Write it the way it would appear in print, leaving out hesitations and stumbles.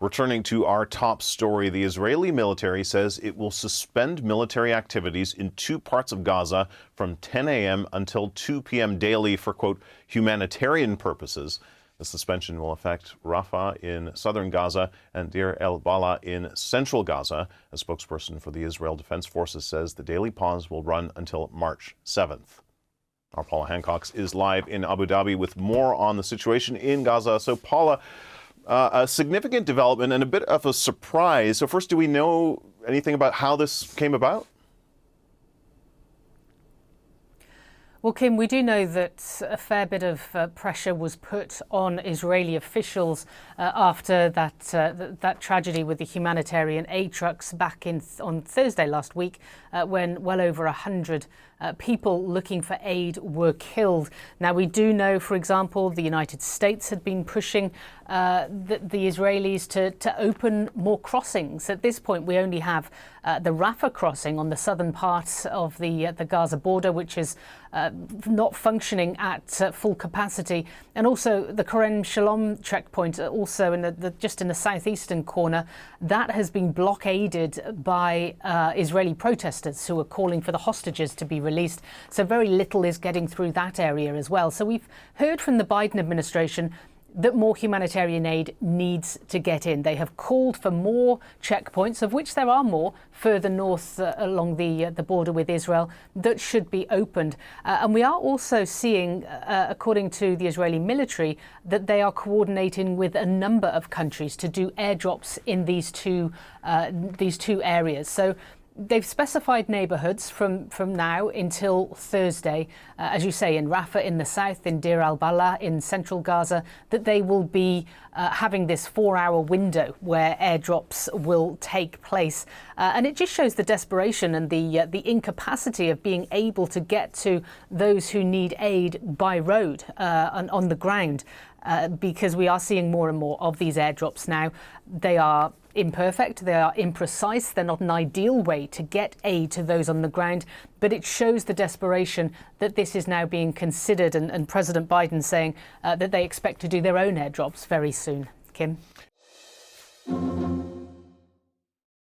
Returning to our top story, the Israeli military says it will suspend military activities in two parts of Gaza from 10 a.m. until 2 p.m. daily for, quote, humanitarian purposes. The suspension will affect Rafah in southern Gaza and Deir el-Balah in central Gaza. A spokesperson for the Israel Defense Forces says the daily pause will run until March 7th. Our Paula Hancock is live in Abu Dhabi with more on the situation in Gaza. So, Paula, a significant development and a bit of a surprise. So first, do we know anything about how this came about? Well, Kim, we do know that a fair bit of pressure was put on Israeli officials after that tragedy with the humanitarian aid trucks back on Thursday last week, when well over 100 people looking for aid were killed. Now, we do know, for example, the United States had been pushing the Israelis to open more crossings. At this point, we only have the Rafah crossing on the southern part of the Gaza border, which is not functioning at full capacity, and also the Kerem Shalom checkpoint, also in just in the southeastern corner, that has been blockaded by Israeli protesters who are calling for the hostages to be released. So very little is getting through that area as well. So we've heard from the Biden administration that more humanitarian aid needs to get in. They have called for more checkpoints, of which there are more further north along the border with Israel, that should be opened. And we are also seeing, according to the Israeli military, that they are coordinating with a number of countries to do airdrops in these two areas. So they've specified neighbourhoods from now until Thursday, as you say, in Rafah in the south, in Deir el-Balah in central Gaza, that they will be having this 4-hour window where airdrops will take place. And it just shows the desperation and the incapacity of being able to get to those who need aid by road on the ground, because we are seeing more and more of these airdrops now. They are imperfect, they are imprecise, they're not an ideal way to get aid to those on the ground, but it shows the desperation that this is now being considered, and President Biden saying that they expect to do their own airdrops very soon. Kim?